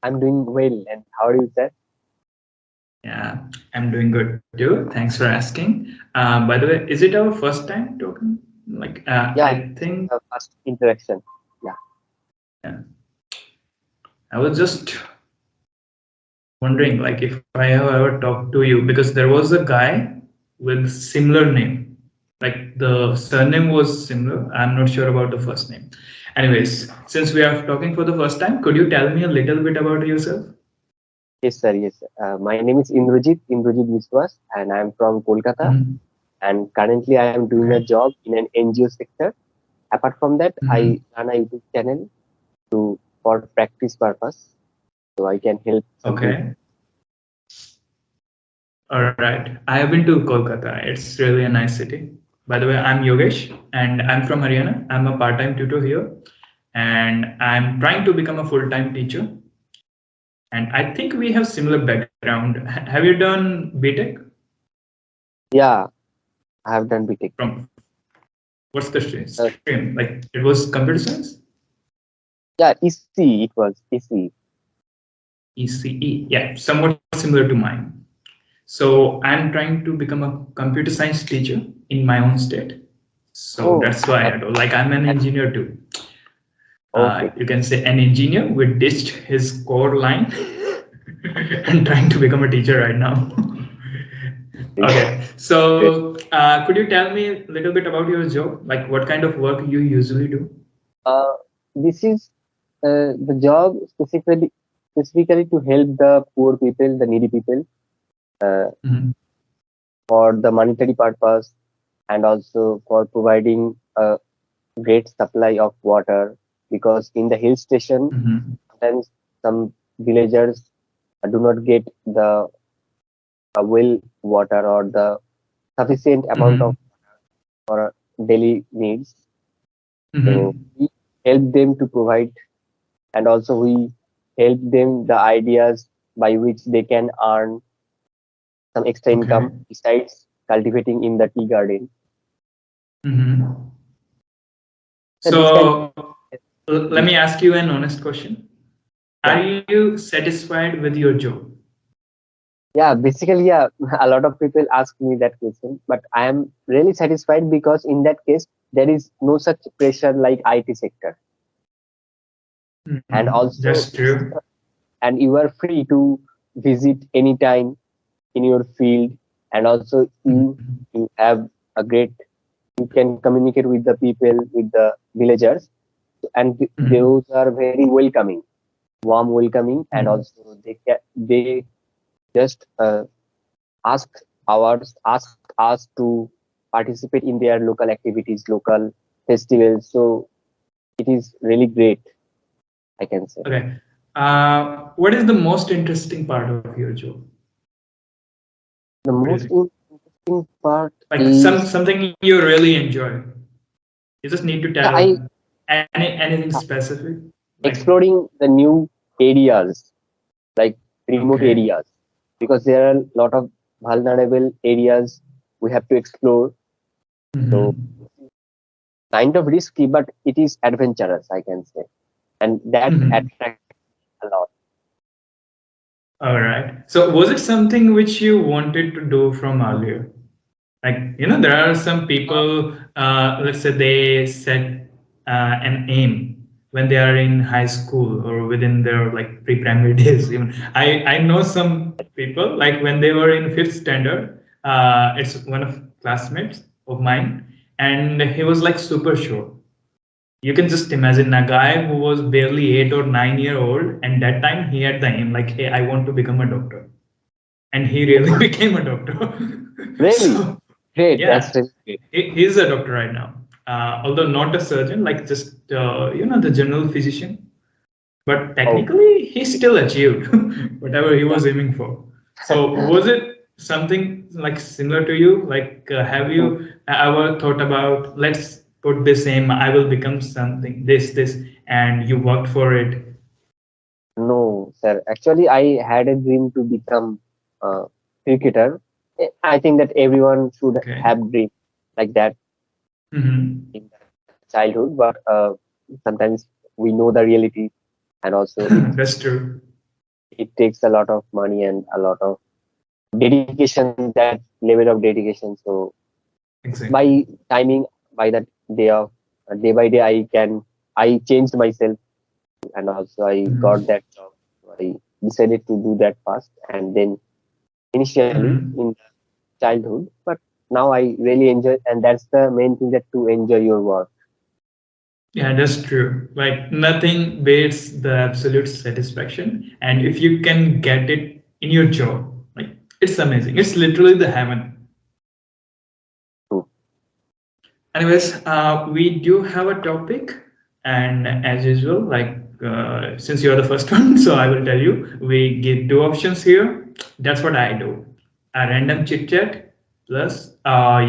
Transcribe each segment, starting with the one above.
I'm doing well. And how are you, sir? Yeah, I'm doing good too. Thanks for asking. By the way, is it our first time talking? Yeah, I it's think the first interaction. Yeah. yeah, I was just wondering, like, if I have ever talked to you because there was a guy with similar name. Like the surname was similar. I'm not sure about the first name. Anyways, since we are talking for the first time, could you tell me a little bit about yourself? Yes, sir. Yes, sir. My name is Indrajit Viswas, and I'm from Kolkata. Mhm. And currently, I am doing a Okay. job in an NGO sector. Apart from that, I Mhm. run a YouTube channel for practice purpose, so I can help some people. Okay. All right. I have been to Kolkata. It's really a nice city. By the way, I'm Yogesh and I'm from Haryana. I'm a part-time tutor here and I'm trying to become a full-time teacher. And I think we have similar background. Have you done BTech? Yeah, I have done BTech. From what's the Uh, stream? Like it was computer science? yeah, EC. It was EC. ECE. Yeah, somewhat similar to mine. So I'm trying to become a computer science teacher in my own state. So Oh, that's why I that, do. Like I'm an that engineer too. okay. You can say an engineer with ditched his core line and trying to become a teacher right now. Great, Okay, great. so could you tell me a little bit about your job? Like what kind of work you usually do? Uh, this is the job specifically to help the poor people, the needy people, uh, Mhm. for the monetary purpose and also for providing a great supply of water. Because in the hill station, Mhm. sometimes some villagers do not get the well water or the sufficient amount of Mhm. for daily needs. So Mhm. we help them to provide, and also we help them the ideas by which they can earn some extra Okay. income besides cultivating in the tea garden. Mhm. So this kind So let me ask you an honest question. Are yeah, you satisfied with your job? yeah, basically, yeah, a lot of people ask me that question, but I am really satisfied because in that case there is no such pressure like IT sector, and Mhm. also That's true. and you are free to visit anytime in your field, and also Mhm. you have a great, you can communicate with the people, with the villagers, and Mhm. those are very welcoming, warm welcoming, and Mhm. also they just ask ask us to participate in their local activities, local festivals. So it is really great, I can say. Okay. What is the most interesting part of your job? The What do you most think? interesting part Like is something you really enjoy. You just need to yeah, tell I anything specific. Like exploring the new areas like remote okay. areas, because there are a lot of vulnerable areas we have to explore. So Mhm. kind of risky, but it is adventurous, I can say, and that Mhm. attracts a lot. All right. So was it something which you wanted to do from earlier? Like there are some people, let's say they set an aim when they are in high school or within their like pre-primary days. Even I know some people like when they were in fifth standard. It's one of classmates of mine, and he was like super sure. You can just imagine a guy who was barely 8 or 9 year old, and that time he had the aim like, hey, I want to become a doctor, and he really became a doctor. Really So great. That's yeah, really great. he's a doctor right now, although not a surgeon, like just the general physician. But Oh, technically, he still achieved whatever he yeah. was aiming for. So was it something like similar to you? Like, have you ever thought about let's put this aim? I will become something this, and you worked for it. No, sir. Actually, I had a dream to become a cricketer. I think that everyone should Okay. have dream like that Hmm. in childhood, but sometimes we know the reality, and also it That's true. it takes a lot of money and a lot of dedication, that level of dedication. So by Exactly. timing, by that day of day by day, I changed myself, and also I got Mhm. that job. So I decided to do that fast, and then initially Mhm. in childhood, but now I really enjoy, and that's the main thing, that to enjoy your work. Yeah, that's true. Like nothing beats the absolute satisfaction. And if you can get it in your job, like it's amazing. It's literally the heaven. True. Anyways, we do have a topic, and as usual, like since you're the first one, so I will tell you, we give two options here. That's what I do: a random chit chat, plus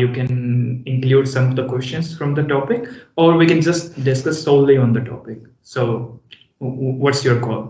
you can include some of the questions from the topic, or we can just discuss solely on the topic. So, what's your call?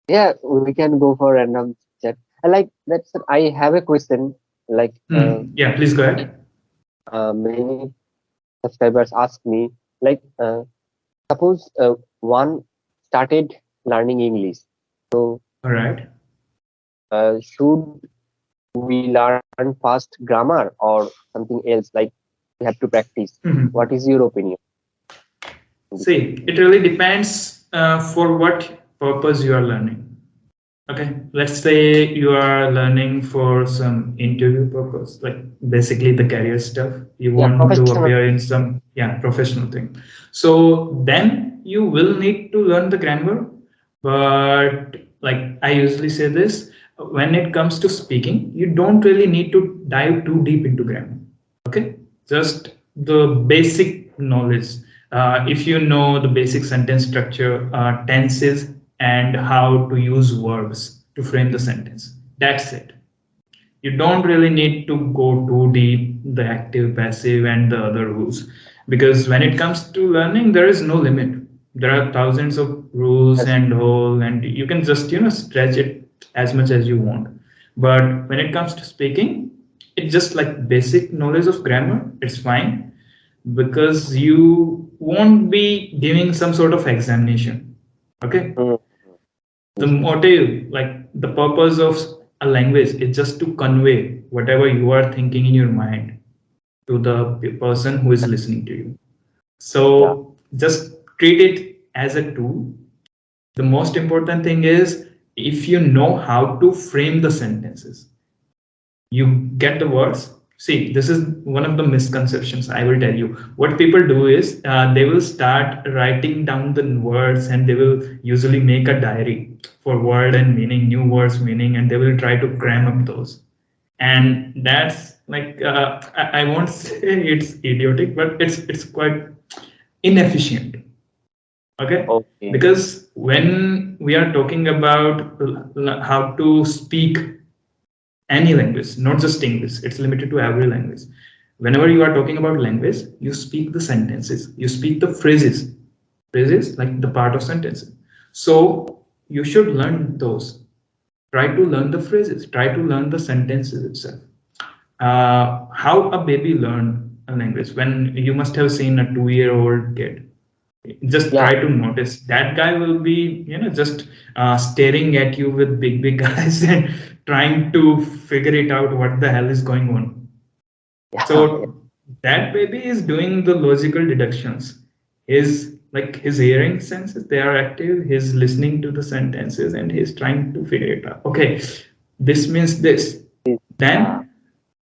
Yeah, we can go for random chat. Like let's. I have a question. Like Yeah, please go ahead. many subscribers ask me, like suppose one started learning English. So All right. should we learn first grammar or something else? Like we have to practice. What Mhm. is your opinion in this? See, it really depends for what purpose you are learning. Okay, let's say you are learning for some interview purpose, like basically the career stuff. You Yeah, want to professional. appear in some, yeah, professional thing. So then you will need to learn the grammar. But like I usually say this, when it comes to speaking, you don't really need to dive too deep into grammar. Okay, just the basic knowledge. If you know the basic sentence structure, tenses, and how to use verbs to frame the sentence, that's it. You don't really need to go too deep the active, passive, and the other rules, because when it comes to learning there is no limit. There are thousands of rules Yes. and whole, and you can just stretch it as much as you want. But when it comes to speaking, it's just like basic knowledge of grammar, it's fine, because you won't be giving some sort of examination. Okay, Mm, the understood. motive, like the purpose of a language is just to convey whatever you are thinking in your mind to the person who is listening to you. Yeah. So just treat it as a tool. The most important thing is, if you know how to frame the sentences, you get the words. See, this is one of the misconceptions. I will tell you what people do is, they will start writing down the words, and they will usually make a diary for word and meaning, new words meaning, and they will try to cram up those. And that's like, I won't say it's idiotic, but it's quite inefficient. Okay, Okay. because when we are talking about how to speak any language, not just English. It's limited to every language. Whenever you are talking about language, you speak the sentences, you speak the phrases, phrases like the part of sentences. So you should learn those. Try to learn the phrases, try to learn the sentences itself. How a baby learn a language? When you must have seen a 2-year-old kid, just Yeah. try to notice that guy will be just staring at you with big eyes and trying to figure it out what the hell is going on. Yeah. Yeah. So that baby is doing the logical deductions. His, like, his hearing senses, they are active, he's listening to the sentences and he's trying to figure it out. Okay, this means this. Yeah. Then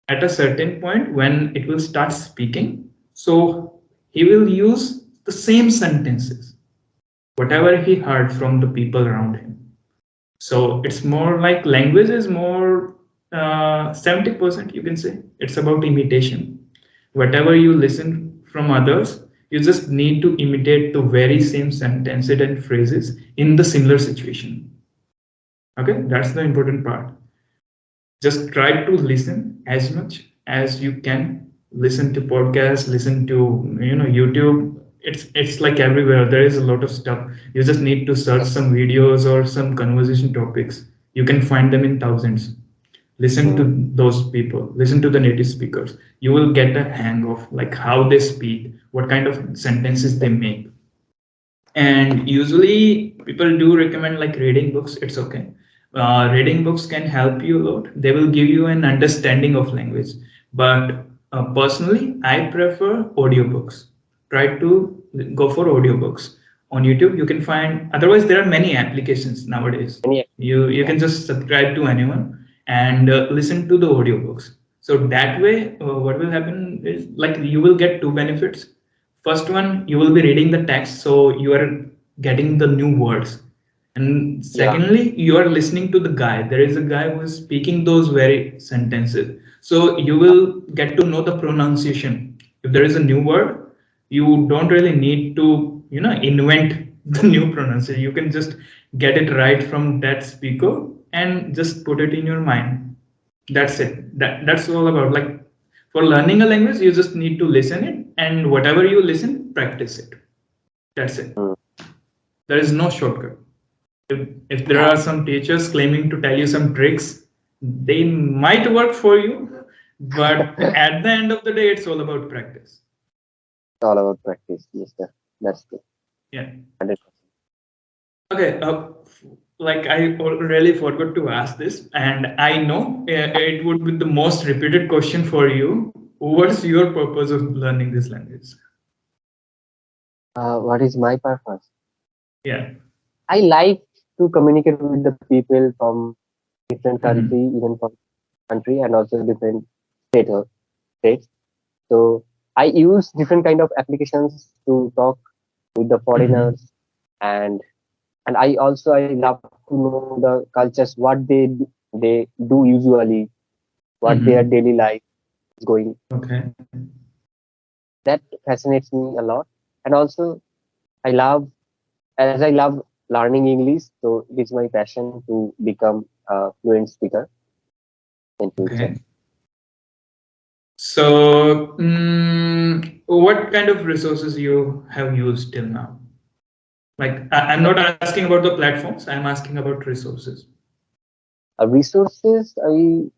at a certain point when it will start speaking, so he will use the same sentences, whatever he heard from the people around him. So it's more like language is more 70%, you can say. It's about imitation. Whatever you listen from others, you just need to imitate the very same sentences and phrases in the similar situation. Okay, that's the important part. Just try to listen as much as you can. Listen to podcasts, listen to YouTube. It's like everywhere there is a lot of stuff. You just need to search some videos or some conversation topics. You can find them in thousands. Listen to Mm. those people, listen to the native speakers. You will get a hang of like how they speak, what kind of sentences they make. And usually people do recommend like reading books, it's okay. Reading books can help you a lot. They will give you an understanding of language. But personally, I prefer audiobooks. Try to go for audiobooks on YouTube. You can find. Otherwise, there are many applications nowadays. Any, You yeah, can just subscribe to anyone and listen to the audiobooks. So that way, what will happen is like you will get two benefits. First one, you will be reading the text, so you are getting the new words, and yeah, secondly, you are listening to the guy. There is a guy who is speaking those very sentences. So you will get to know the pronunciation. If there is a new word, you don't really need to, invent the new pronunciation. You can just get it right from that speaker and just put it in your mind. That's it. That's all about. Like for learning a language, you just need to listen it, and whatever you listen, practice it. That's it. mm, There is no shortcut. If there yeah. are some teachers claiming to tell you some tricks, they might work for you, but at the end of the day, it's all about practice. It's all about practice. Yes, sir. That's true. Yeah. 100%. Okay. Like I really forgot to ask this, and I know it would be the most repeated question for you. What's your purpose of learning this language? What is my purpose? Yeah. I like to communicate with the people from different country, Mhm. even from country and also different state or states. So I use different kind of applications to talk with the Mhm. foreigners, and I love to know the cultures, what they do usually, what their Mhm. daily life is going. Okay. That fascinates me a lot, and also I love as I love learning English, so it is my passion to become a fluent speaker in future. Okay. So, what kind of resources you have used till now? Like, I'm not asking about the platforms. I'm asking about resources. Resources, I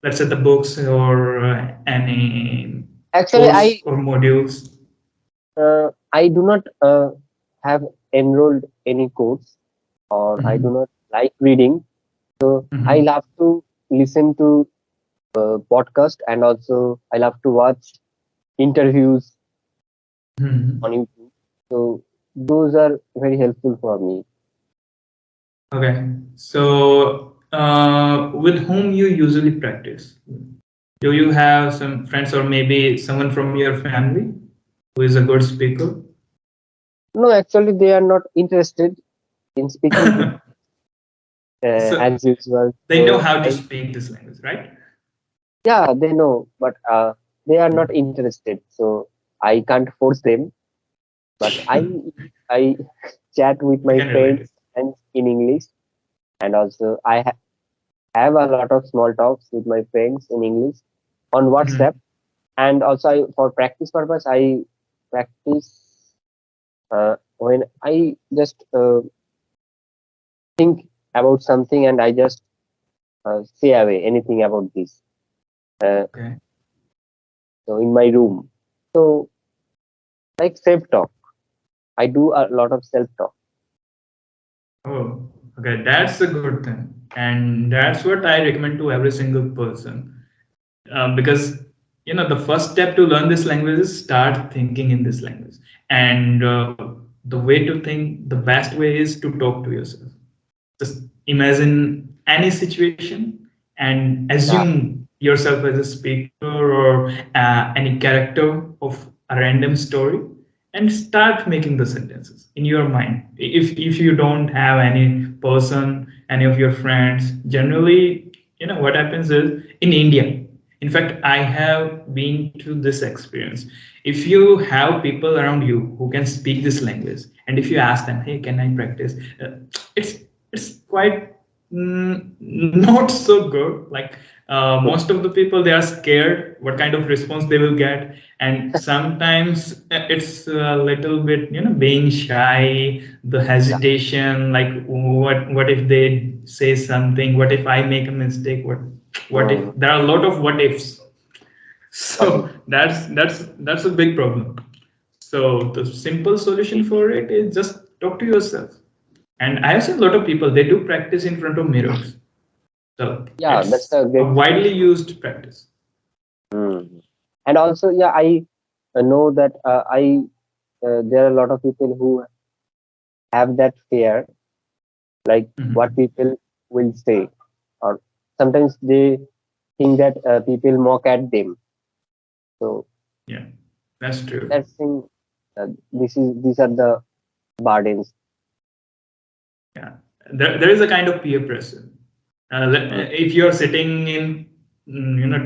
Let's say the books or any actually course or modules. I do not have enrolled any course, or I do Mhm. not like reading. So I Mhm. love to listen to podcast, and also I love to watch interviews on Mhm. YouTube. So those are very helpful for me. Okay. So, with whom you usually practice? Do you have some friends or maybe someone from your family who is a good speaker? No, actually, they are not interested in speaking with So as usual. they know So how to I, speak this language, right? yeah, they know, but they are not interested. So I can't force them. But I chat with I my can relate it. friends and in English, and also have a lot of small talks with my friends in English on WhatsApp. Mhm. And also for practice purpose, I practice when I just think about something, and I just say away anything about this. Uh, Okay. so in my room, so like self talk, I do a lot of self talk. Oh, okay. That's a good thing. And that's what I recommend to every single person. Because, the first step to learn this language is start thinking in this language. And the way to think, the best way is to talk to yourself. Just imagine any situation and Yeah, assume yourself as a speaker or any character of a random story and start making the sentences in your mind. If you don't have any person, any of your friends, generally, what happens is in India. In fact, I have been to this experience. If you have people around you who can speak this language, and if you ask them, "Hey, can I practice?" It's it's quite not so good. Like most of the people, they are scared what kind of response they will get, and sometimes it's a little bit, being shy, the yeah, hesitation. Like what if they say something? What if I make a mistake? What if mm, there are a lot of what ifs? got it. So that's a big problem. So the simple solution for it is just talk to yourself. And I have seen a lot of people, they do practice in front of mirrors. So Yeah, that's it's a a great. widely used practice. Mm. And also, yeah, I know that I there are a lot of people who have that fear, like what Mhm. people will say, or sometimes they think that people mock at them. So Yeah, that's true. that's thing. These are the burdens. Yeah, there is a kind of peer pressure. Mm. If you're sitting in,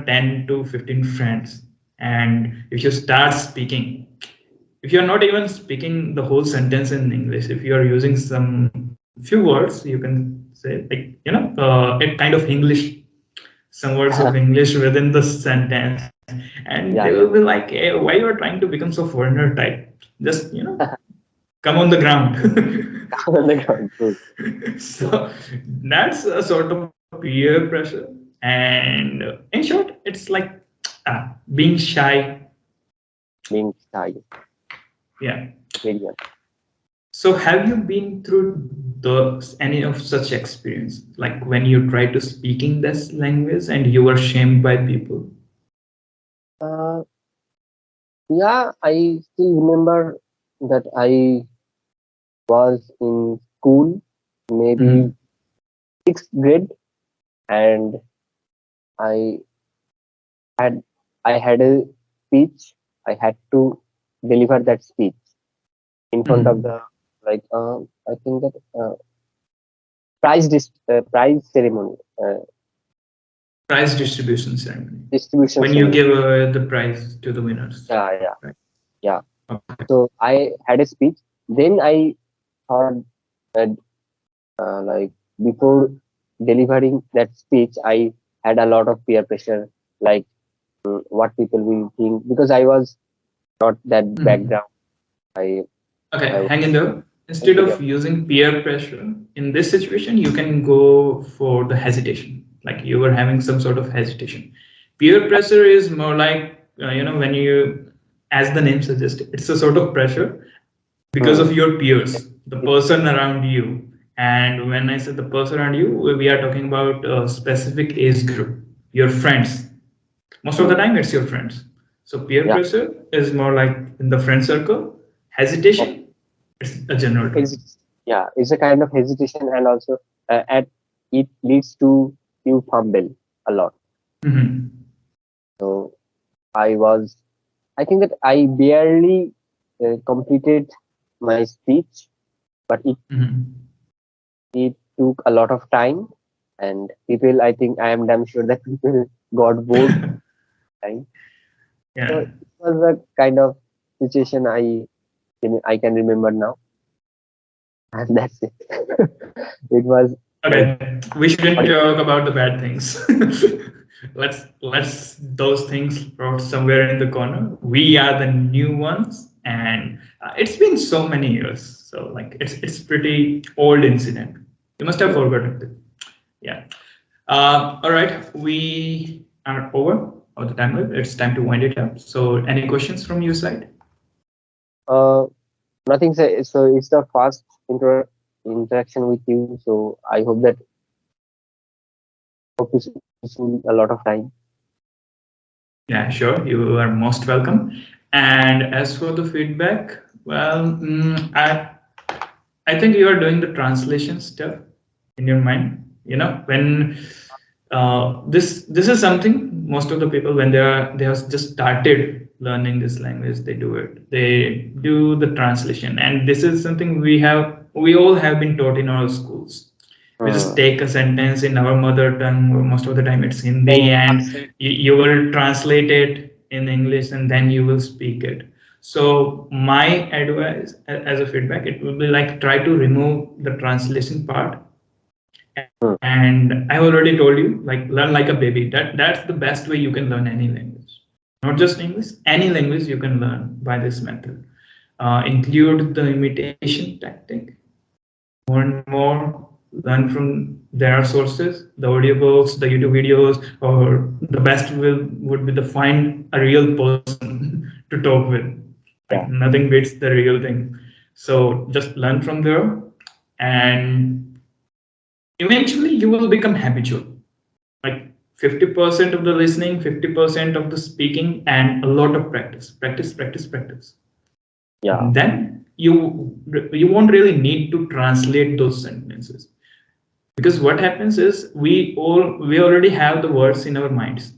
10 to 15 friends, and if you start speaking, if you're not even speaking the whole sentence in English, if you're using some few words, you can say, like, a kind of English, some words of English within the sentence, and they Yeah, will yeah. be like, hey, why you are trying to become so foreigner type? Just, come on the ground. On the ground, true. So that's a sort of peer pressure. And in short, it's like being shy. Being shy, Yeah. very much. So have you been through any of such experience, like when you try to speaking this language and you were shamed by people? Uh, yeah, I still remember that I was in school, maybe Mhm. sixth grade, and I had I had a speech. I had to deliver that speech in front of Mhm. the, like I think that prize ceremony, Prize distribution ceremony. distribution When you ceremony. give the prize to the winners, Yeah, yeah, right? yeah. Okay. So I had a speech. Then I thought that like before delivering that speech, I had a lot of peer pressure, like what people will think, because I was not that Mhm. background. I Okay, I was hang in there. Instead inferior. of using peer pressure in this situation, you can go for the hesitation. Like you were having some sort of hesitation. Peer pressure is more like, when you, as the name suggests, it's a sort of pressure because Hmm. of your peers, the It, person around you. And when I say the person around you, we are talking about a specific age group, your friends. Most of the hmm. time, it's your friends. So peer Yeah. pressure is more like in the friend circle. Hesitation, it's a general term. Yeah, it's a kind of hesitation, and also at it leads to you fumble a lot. Mhm. So I was, I think that I barely completed my speech, but Mhm. it took a lot of time, and people, I think I am damn sure that people got bored. Time. So Yeah. it was a kind of situation I can remember now, and that's it. It was like Okay. We shouldn't sorry. talk about the bad things. Let's those things brought somewhere in the corner. We are the new ones, and it's been so many years. So like it's pretty old incident. You must have Yeah. forgotten it. Yeah. All right. We are over of the time. It's time to wind it up. So any questions from your side? Uh, Nothing. So it's the first interaction with you. So I hope that hope to see you soon a lot of time. Yeah, sure. You are most welcome. And as for the feedback, well, I think you are doing the translation stuff in your mind. When this is something most of the people when they have just started learning this language, they do it. They do the translation, and this is something we all have been taught in our schools. We just Hmm. take a sentence in our mother tongue, or most of the time it's Hindi, Then and translate. you will translate it in English, and then you will speak it. So my advice as a feedback, it will be like try to remove the translation part. Hmm. And I already told you, like learn like a baby. That's the best way you can learn any language, not just English. Any language you can learn by this method. Include the imitation tactic more and more. Learn from their sources, the audiobooks, the YouTube videos, or the best will would be to find a real person to talk with. Like Yeah. nothing beats the real thing. So just learn from there, and eventually you will become habitual. Like 50% of the listening, 50% of the speaking, and a lot of practice, practice, practice, practice. Yeah. Then you won't really need to translate those sentences, because what happens is we already have the words in our minds.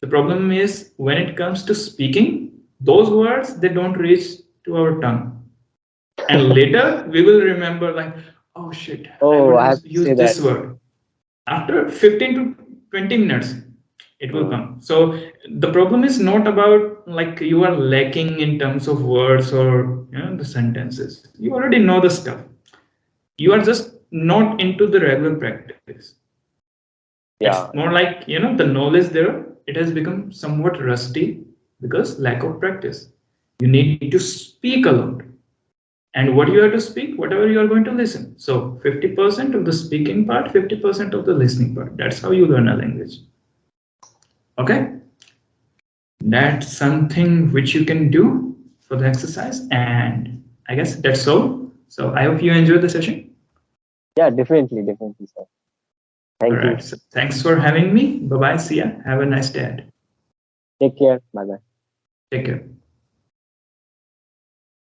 The problem is when it comes to speaking, those words they don't reach to our tongue, and later we will remember like, oh shit, I Oh, would I have have to say used that. this word. After 15 to 20 minutes it will Mm. come. So the problem is not about like you are lacking in terms of words or the sentences. You already know the stuff. You are just not into the regular practice. It's Yeah. more like the knowledge there, it has become somewhat rusty because lack of practice. You need to speak a lot, and what you have to speak, whatever you are going to listen. So 50% of the speaking part, 50% of the listening part. That's how you learn a language. Okay, that's something which you can do for the exercise, and I guess that's all. So I hope you enjoyed the session. Yeah, definitely, sir. All Thank you. right, so thanks for having me. Bye bye, see ya, have a nice day. Take care. Bye bye. Take care.